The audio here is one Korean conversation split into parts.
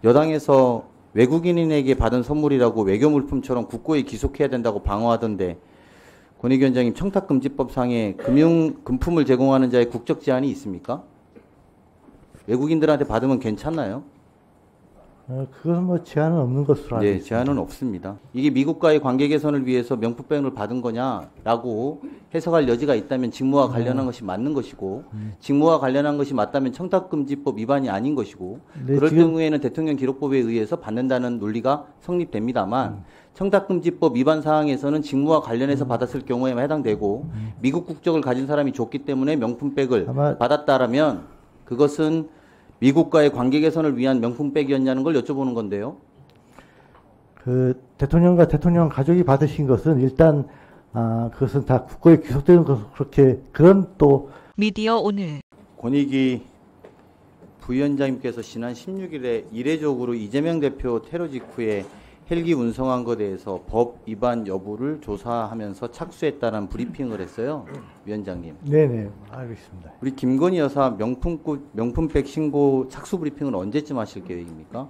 여당에서 외국인에게 받은 선물이라고 외교물품처럼 굳고이 기속해야 된다고 방어하던데 권익위원장님 청탁금지법상에 금품을 제공하는 자의 국적 제한이 있습니까? 외국인들한테 받으면 괜찮나요? 그건 뭐 제한은 없는 것으로 알고 있습니다. 제한은 없습니다. 이게 미국과의 관계 개선을 위해서 명품백을 받은 거냐라고 해석할 여지가 있다면 직무와 관련한 것이 맞는 것이고 직무와 관련한 것이 맞다면 청탁금지법 위반이 아닌 것이고 그럴 경우에는 대통령 기록법에 의해서 받는다는 논리가 성립됩니다만 청탁금지법 위반 사항에서는 직무와 관련해서 받았을 경우에만 해당되고 미국 국적을 가진 사람이 줬기 때문에 명품백을 받았다라면 그것은 미국과의 관계 개선을 위한 명품백이었냐는 걸 여쭤보는 건데요. 그 대통령과 대통령 가족이 받으신 것은 일단 그것은 다 국고에 귀속되는 것 그렇게 그런 또 미디어 오늘 권익위 부위원장님께서 지난 16일에 이례적으로 이재명 대표 테러 직후에 헬기 운송한 것에 대해서 법 위반 여부를 조사하면서 착수했다는 브리핑을 했어요. 위원장님. 네네 알겠습니다. 우리 김건희 여사 명품백 신고 착수 브리핑은 언제쯤 하실 계획입니까?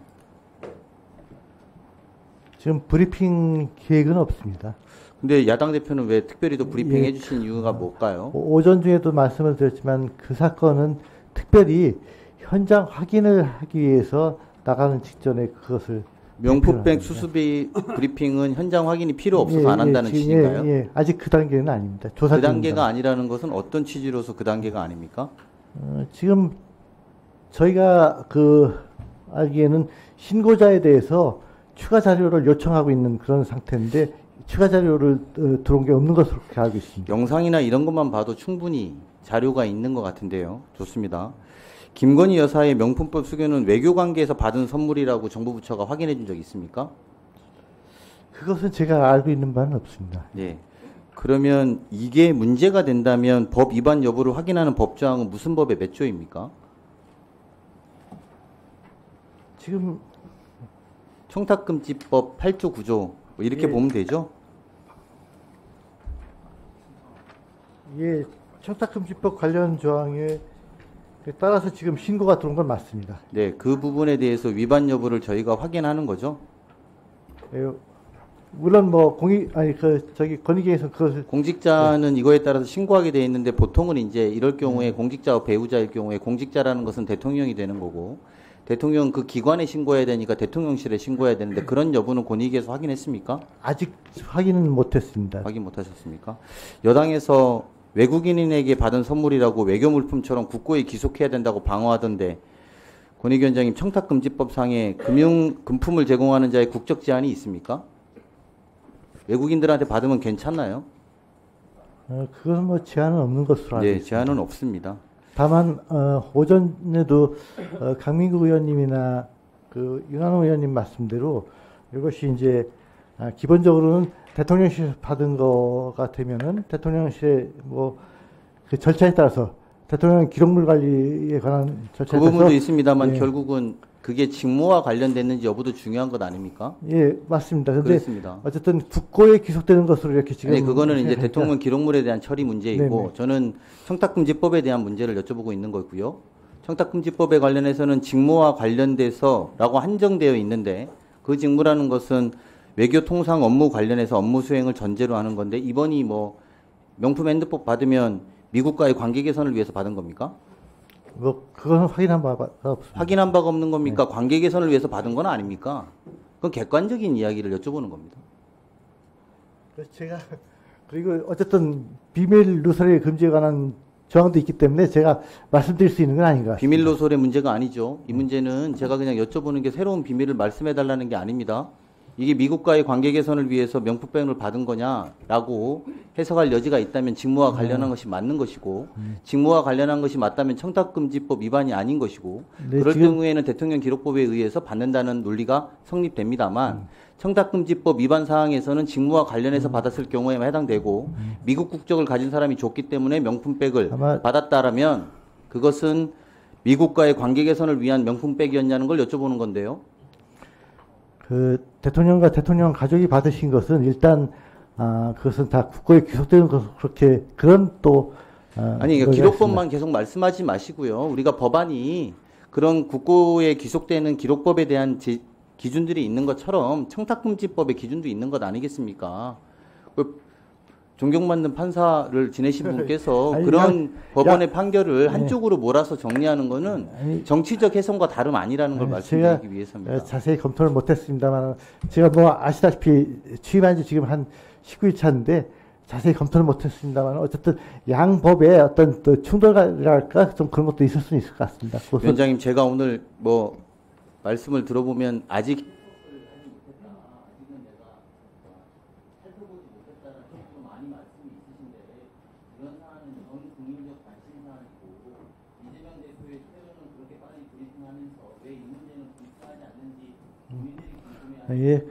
지금 브리핑 계획은 없습니다. 근데 야당 대표는 왜 특별히 또 브리핑 해주신 이유가 뭘까요? 오전 중에도 말씀을 드렸지만 그 사건은 특별히 현장 확인을 하기 위해서 나가는 직전에 그것을 명품백 수수비 브리핑은 현장 확인이 필요 없어서 안 한다는 취지인가요? 아직 그 단계는 아닙니다. 조사 그 단계가 아니라는 것은 어떤 취지로서 그 단계가 아닙니까? 지금 저희가 알기에는 신고자에 대해서 추가 자료를 요청하고 있는 그런 상태인데 추가 자료를 들어온 게 없는 것으로 그렇게 알고 있습니다. 영상이나 이런 것만 봐도 충분히 자료가 있는 것 같은데요. 좋습니다. 김건희 여사의 명품법 수교는 외교관계에서 받은 선물이라고 정부 부처가 확인해 준 적이 있습니까? 그것은 제가 알고 있는 바는 없습니다. 네. 그러면 이게 문제가 된다면 법 위반 여부를 확인하는 법조항은 무슨 법의 몇 조입니까? 지금 청탁금지법 8조 9조 뭐 이렇게 보면 되죠? 예, 청탁금지법 관련 조항에 따라서 지금 신고가 들어온 건 맞습니다. 네, 그 부분에 대해서 위반 여부를 저희가 확인하는 거죠. 물론 뭐 권익위에서 그것을 공직자는 이거에 따라서 신고하게 돼 있는데 보통은 이제 이럴 경우에 공직자와 배우자일 경우에 공직자라는 것은 대통령이 되는 거고 대통령 그 기관에 신고해야 되니까 대통령실에 신고해야 되는데 그런 여부는 권익위에서 확인했습니까? 아직 확인은 못했습니다. 확인 못하셨습니까? 여당에서 외국인에게 받은 선물이라고 외교물품처럼 굳고이 기속해야 된다고 방어하던데 권익위원장님 청탁금지법상에 금품을 제공하는 자의 국적 제한이 있습니까? 외국인들한테 받으면 괜찮나요? 그건 뭐 제한은 없는 것으로 알고 있습니다. 제한은 없습니다. 다만 오전에도 강민구 의원님이나 윤한홍 의원님 말씀대로 이것이 이제 기본적으로는 대통령실에서 받은 거가 되면은 대통령실의 그 절차에 따라서 대통령 기록물 관리에 관한 절차에 그 부분도 있습니다만 결국은 그게 직무와 관련됐는지 여부도 중요한 것 아닙니까? 예, 맞습니다. 근데 그렇습니다. 어쨌든 국고에 기속되는 것으로 이렇게 지금 그거는 이제 대통령 기록물에 대한 처리 문제이고 네네. 저는 청탁금지법에 대한 문제를 여쭤보고 있는 거고요. 청탁금지법에 관련해서는 직무와 관련돼서라고 한정되어 있는데 그 직무라는 것은 외교통상 업무 관련해서 업무 수행을 전제로 하는 건데 이번이 명품 핸드폰 받으면 미국과의 관계 개선을 위해서 받은 겁니까? 그거는 확인한 바가 없습니다. 확인한 바가 없는 겁니까? 네. 관계 개선을 위해서 받은 건 아닙니까? 그건 객관적인 이야기를 여쭤보는 겁니다. 그리고 어쨌든 비밀 누설의 금지에 관한 조항도 있기 때문에 제가 말씀드릴 수 있는 건 아닌 것 같습니다. 비밀 누설의 문제가 아니죠. 이 문제는 제가 그냥 여쭤보는 게 새로운 비밀을 말씀해 달라는 게 아닙니다. 이게 미국과의 관계 개선을 위해서 명품백을 받은 거냐라고 해석할 여지가 있다면 직무와 관련한 것이 맞는 것이고 직무와 관련한 것이 맞다면 청탁금지법 위반이 아닌 것이고 그럴 경우에는 대통령 기록법에 의해서 받는다는 논리가 성립됩니다만 청탁금지법 위반 사항에서는 직무와 관련해서 받았을 경우에만 해당되고 미국 국적을 가진 사람이 줬기 때문에 명품백을 받았다라면 그것은 미국과의 관계 개선을 위한 명품백이었냐는 걸 여쭤보는 건데요. 대통령과 대통령 가족이 받으신 것은 일단 그것은 다 국고에 귀속되는 것 그렇게 그런 또 아니 그러니까 기록법만 계속 말씀하지 마시고요. 우리가 법안이 그런 국고에 기속되는 기록법에 대한 기준들이 있는 것처럼 청탁금지법의 기준도 있는 것 아니겠습니까? 그 존경받는 판사를 지내신 분께서 아니, 그런 법원의 판결을 네. 한쪽으로 몰아서 정리하는 거는 아니, 정치적 해석과 다름 아니라는 걸 제가 말씀드리기 위해서입니다. 자세히 검토를 못했습니다만 제가 뭐 아시다시피 취임한 지 지금 한 19일 차인데 자세히 검토를 못했습니다만 어쨌든 양법에 어떤 또 충돌이랄까 좀 그런 것도 있을 수는 있을 것 같습니다. 그것은 위원장님, 제가 오늘 뭐 말씀을 들어보면 아직 예,